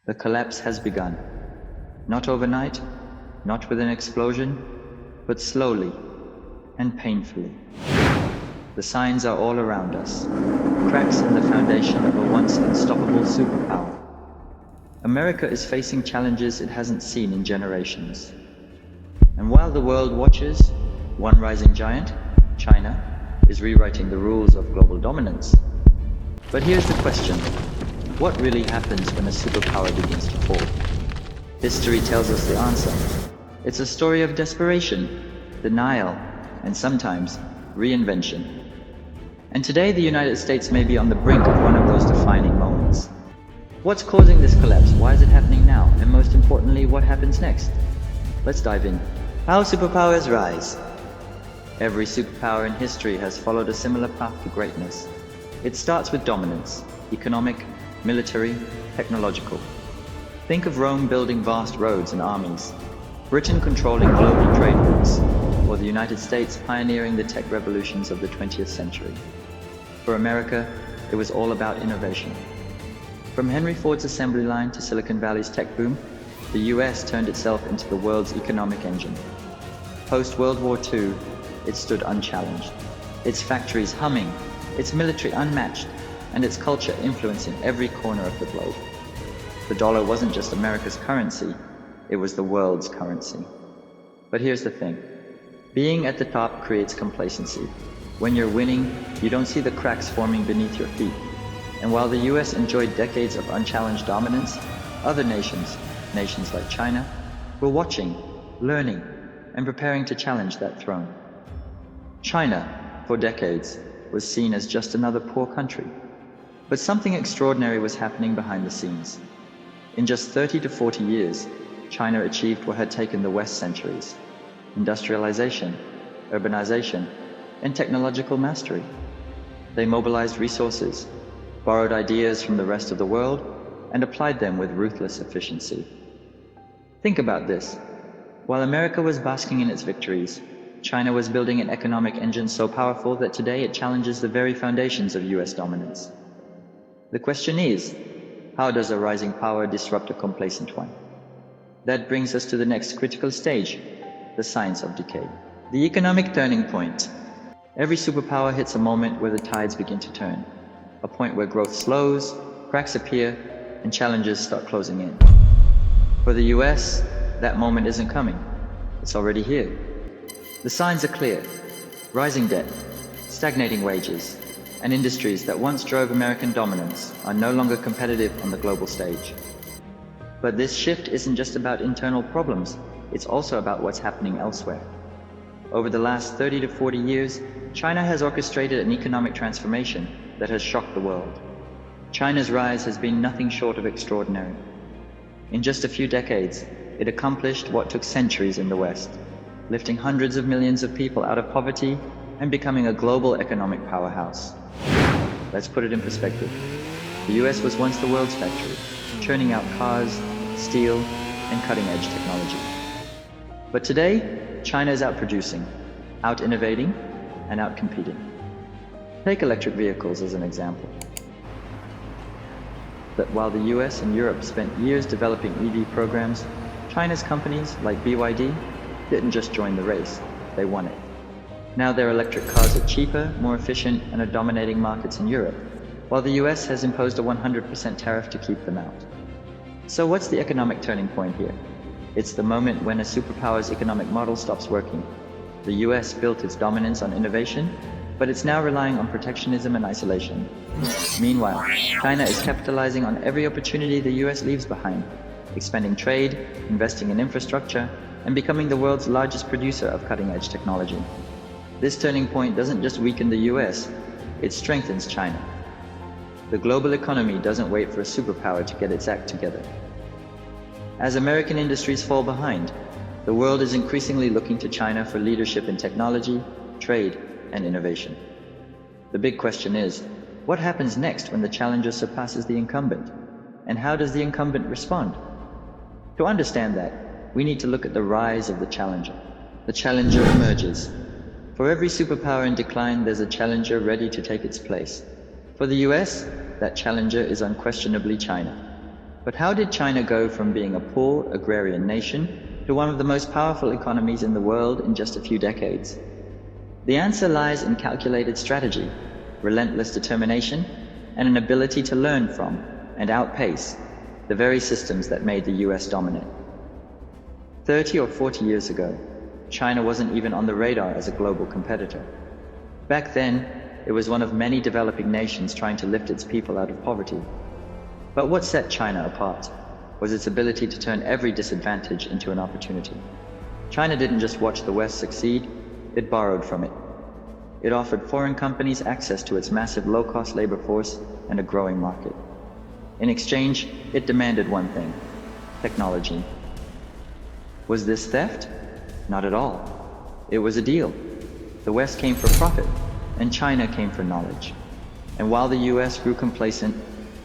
The collapse has begun. Not overnight, not with an explosion, but slowly and painfully. The signs are all around us. Cracks in the foundation of a once unstoppable superpower. America is facing challenges it hasn't seen in generations. And while the world watches, one rising giant, China, is rewriting the rules of global dominance. But here's the question. What really happens when a superpower begins to fall? History tells us the answer. It's a story of desperation, denial, and sometimes reinvention. And today the United States may be on the brink of one of those defining moments. What's causing this collapse? Why is it happening now? And most importantly, what happens next? Let's dive in. How superpowers rise. Every superpower in history has followed a similar path to greatness. It starts with dominance, economic, military, technological. Think of Rome building vast roads and armies, Britain controlling global trade routes, or the United States pioneering the tech revolutions of the 20th century. For America, it was all about innovation. From Henry Ford's assembly line to Silicon Valley's tech boom, the US turned itself into the world's economic engine. Post-World War II, it stood unchallenged. Its factories humming, its military unmatched, and its culture influencing every corner of the globe. The dollar wasn't just America's currency, it was the world's currency. But here's the thing. Being at the top creates complacency. When you're winning, you don't see the cracks forming beneath your feet. And while the US enjoyed decades of unchallenged dominance, other nations like China, were watching, learning, and preparing to challenge that throne. China, for decades, was seen as just another poor country. But something extraordinary was happening behind the scenes. In just 30 to 40 years, China achieved what had taken the West centuries: industrialization, urbanization, and technological mastery. They mobilized resources, borrowed ideas from the rest of the world, and applied them with ruthless efficiency. Think about this. While America was basking in its victories, China was building an economic engine so powerful that today it challenges the very foundations of US dominance. The question is, how does a rising power disrupt a complacent one? That brings us to the next critical stage, the science of decay. The economic turning point. Every superpower hits a moment where the tides begin to turn, a point where growth slows, cracks appear, and challenges start closing in. For the US, that moment isn't coming. It's already here. The signs are clear. Rising debt, stagnating wages, and industries that once drove American dominance are no longer competitive on the global stage. But this shift isn't just about internal problems, it's also about what's happening elsewhere. Over the last 30 to 40 years, China has orchestrated an economic transformation that has shocked the world. China's rise has been nothing short of extraordinary. In just a few decades, it accomplished what took centuries in the West, lifting hundreds of millions of people out of poverty and becoming a global economic powerhouse. Let's put it in perspective. The US was once the world's factory, churning out cars, steel, and cutting-edge technology. But today, China is outproducing, out-innovating, and out-competing. Take electric vehicles as an example. That while the US and Europe spent years developing EV programs, China's companies like BYD didn't just join the race, they won it. Now their electric cars are cheaper, more efficient, and are dominating markets in Europe, while the US has imposed a 100% tariff to keep them out. So what's the economic turning point here? It's the moment when a superpower's economic model stops working. The US built its dominance on innovation, but it's now relying on protectionism and isolation. Meanwhile, China is capitalizing on every opportunity the US leaves behind, expanding trade, investing in infrastructure, and becoming the world's largest producer of cutting-edge technology. This turning point doesn't just weaken the US, it strengthens China. The global economy doesn't wait for a superpower to get its act together. As American industries fall behind, the world is increasingly looking to China for leadership in technology, trade, and innovation. The big question is, what happens next when the challenger surpasses the incumbent? And how does the incumbent respond? To understand that, we need to look at the rise of the challenger. The challenger emerges. For every superpower in decline, there's a challenger ready to take its place. For the US, that challenger is unquestionably China. But how did China go from being a poor, agrarian nation to one of the most powerful economies in the world in just a few decades? The answer lies in calculated strategy, relentless determination, and an ability to learn from and outpace the very systems that made the US dominant. 30 or 40 years ago, China wasn't even on the radar as a global competitor. Back then, it was one of many developing nations trying to lift its people out of poverty. But what set China apart was its ability to turn every disadvantage into an opportunity. China didn't just watch the West succeed, it borrowed from it. It offered foreign companies access to its massive low-cost labor force and a growing market. In exchange, it demanded one thing: technology. Was this theft? Not at all. It was a deal. The West came for profit, and China came for knowledge. And while the US grew complacent,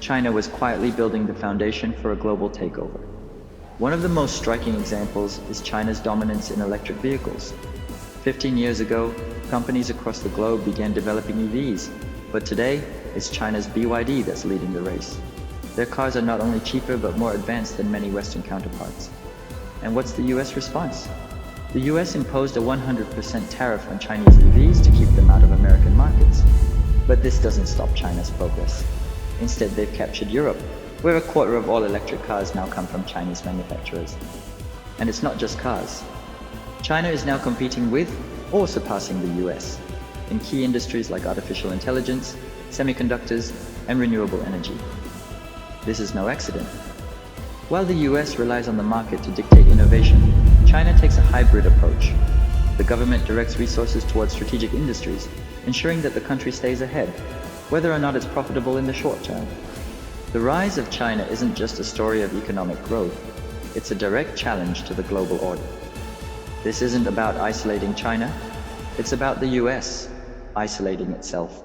China was quietly building the foundation for a global takeover. One of the most striking examples is China's dominance in electric vehicles. 15 years ago, companies across the globe began developing EVs, but today, it's China's BYD that's leading the race. Their cars are not only cheaper but more advanced than many Western counterparts. And what's the US response? The US imposed a 100% tariff on Chinese EVs to keep them out of American markets. But this doesn't stop China's progress. Instead, they've captured Europe, where a quarter of all electric cars now come from Chinese manufacturers. And it's not just cars. China is now competing with or surpassing the US in key industries like artificial intelligence, semiconductors, and renewable energy. This is no accident. While the US relies on the market to dictate innovation, China takes a hybrid approach. The government directs resources towards strategic industries, ensuring that the country stays ahead, whether or not it's profitable in the short term. The rise of China isn't just a story of economic growth, it's a direct challenge to the global order. This isn't about isolating China, it's about the US isolating itself.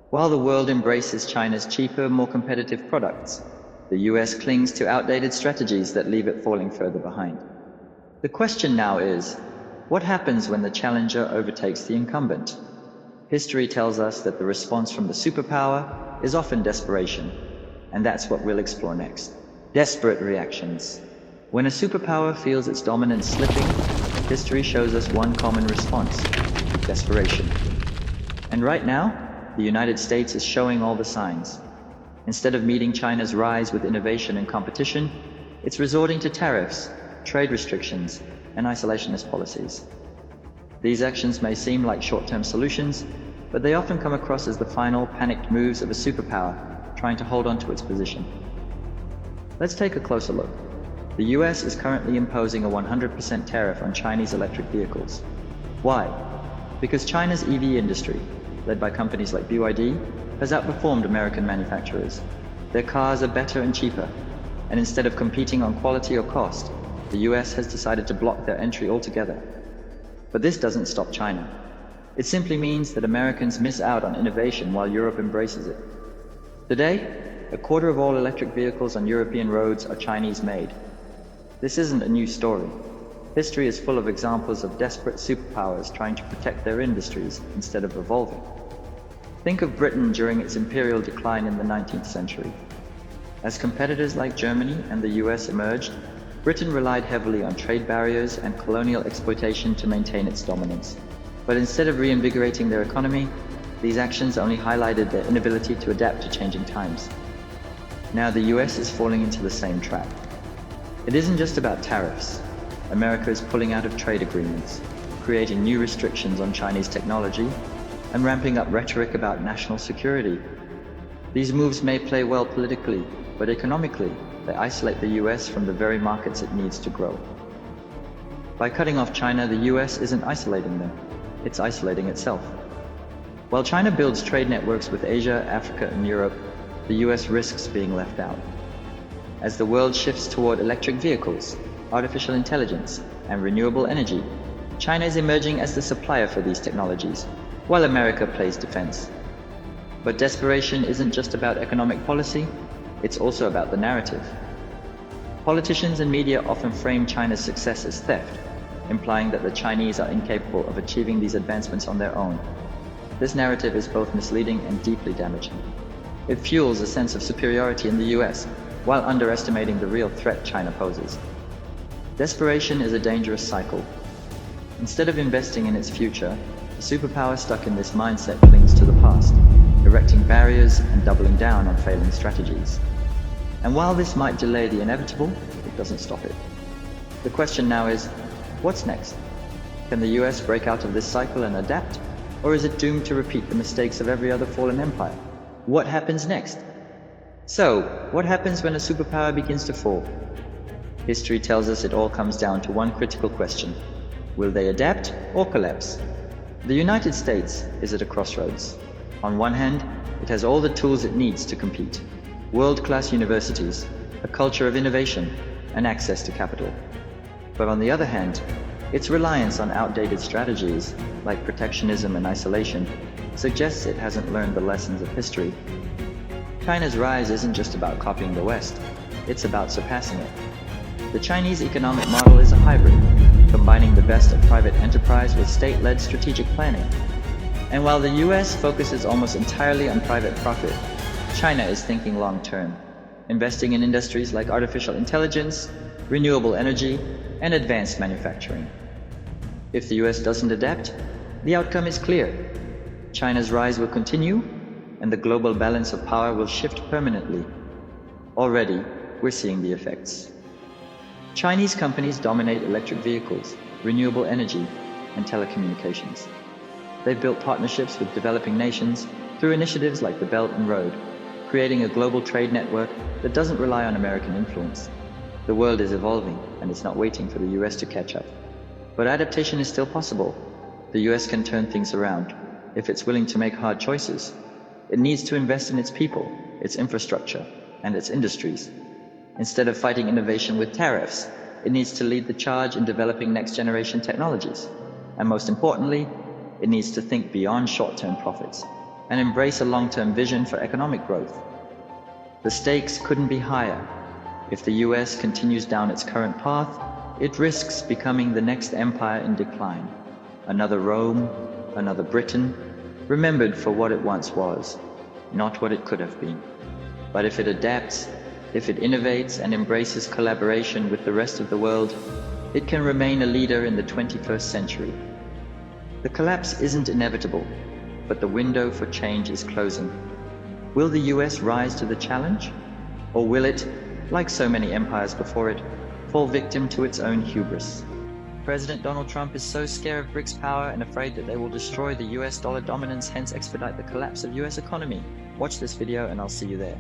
While the world embraces China's cheaper, more competitive products, the US clings to outdated strategies that leave it falling further behind. The question now is, what happens when the challenger overtakes the incumbent? History tells us that the response from the superpower is often desperation, and that's what we'll explore next. Desperate reactions. When a superpower feels its dominance slipping, history shows us one common response: desperation. And right now, the United States is showing all the signs. Instead of meeting China's rise with innovation and competition, it's resorting to tariffs, trade restrictions, and isolationist policies. These actions may seem like short-term solutions, but they often come across as the final, panicked moves of a superpower trying to hold on to its position. Let's take a closer look. The US is currently imposing a 100% tariff on Chinese electric vehicles. Why? Because China's EV industry, led by companies like BYD, has outperformed American manufacturers. Their cars are better and cheaper, and instead of competing on quality or cost, the US has decided to block their entry altogether. But this doesn't stop China. It simply means that Americans miss out on innovation while Europe embraces it. Today, a quarter of all electric vehicles on European roads are Chinese-made. This isn't a new story. History is full of examples of desperate superpowers trying to protect their industries instead of evolving. Think of Britain during its imperial decline in the 19th century. As competitors like Germany and the US emerged, Britain relied heavily on trade barriers and colonial exploitation to maintain its dominance. But instead of reinvigorating their economy, these actions only highlighted their inability to adapt to changing times. Now the US is falling into the same trap. It isn't just about tariffs. America is pulling out of trade agreements, creating new restrictions on Chinese technology, and ramping up rhetoric about national security. These moves may play well politically, but economically, they isolate the US from the very markets it needs to grow. By cutting off China, the US isn't isolating them, it's isolating itself. While China builds trade networks with Asia, Africa, and Europe, the US risks being left out. As the world shifts toward electric vehicles, artificial intelligence, and renewable energy, China is emerging as the supplier for these technologies, while America plays defense. But desperation isn't just about economic policy, it's also about the narrative. Politicians and media often frame China's success as theft, implying that the Chinese are incapable of achieving these advancements on their own. This narrative is both misleading and deeply damaging. It fuels a sense of superiority in the US, while underestimating the real threat China poses. Desperation is a dangerous cycle. Instead of investing in its future, the superpower stuck in this mindset clings to the past, erecting barriers and doubling down on failing strategies. And while this might delay the inevitable, it doesn't stop it. The question now is, what's next? Can the US break out of this cycle and adapt? Or is it doomed to repeat the mistakes of every other fallen empire? What happens next? So, what happens when a superpower begins to fall? History tells us it all comes down to one critical question. Will they adapt or collapse? The United States is at a crossroads. On one hand, it has all the tools it needs to compete. World-class universities, a culture of innovation, and access to capital. But on the other hand, its reliance on outdated strategies, like protectionism and isolation, suggests it hasn't learned the lessons of history. China's rise isn't just about copying the West, it's about surpassing it. The Chinese economic model is a hybrid, combining the best of private enterprise with state-led strategic planning. And while the US focuses almost entirely on private profit, China is thinking long-term, investing in industries like artificial intelligence, renewable energy, and advanced manufacturing. If the US doesn't adapt, the outcome is clear. China's rise will continue, and the global balance of power will shift permanently. Already, we're seeing the effects. Chinese companies dominate electric vehicles, renewable energy, and telecommunications. They've built partnerships with developing nations through initiatives like the Belt and Road, creating a global trade network that doesn't rely on American influence. The world is evolving, and it's not waiting for the US to catch up. But adaptation is still possible. The US can turn things around if it's willing to make hard choices. It needs to invest in its people, its infrastructure, and its industries. Instead of fighting innovation with tariffs, it needs to lead the charge in developing next-generation technologies. And most importantly, it needs to think beyond short-term profits and embrace a long-term vision for economic growth. The stakes couldn't be higher. If the US continues down its current path, it risks becoming the next empire in decline. Another Rome, another Britain, remembered for what it once was, not what it could have been. But if it adapts, if it innovates and embraces collaboration with the rest of the world, it can remain a leader in the 21st century. The collapse isn't inevitable, but the window for change is closing. Will the US rise to the challenge? Or will it, like so many empires before it, fall victim to its own hubris? President Donald Trump is so scared of BRICS power and afraid that they will destroy the US dollar dominance, hence expedite the collapse of US economy. Watch this video and I'll see you there.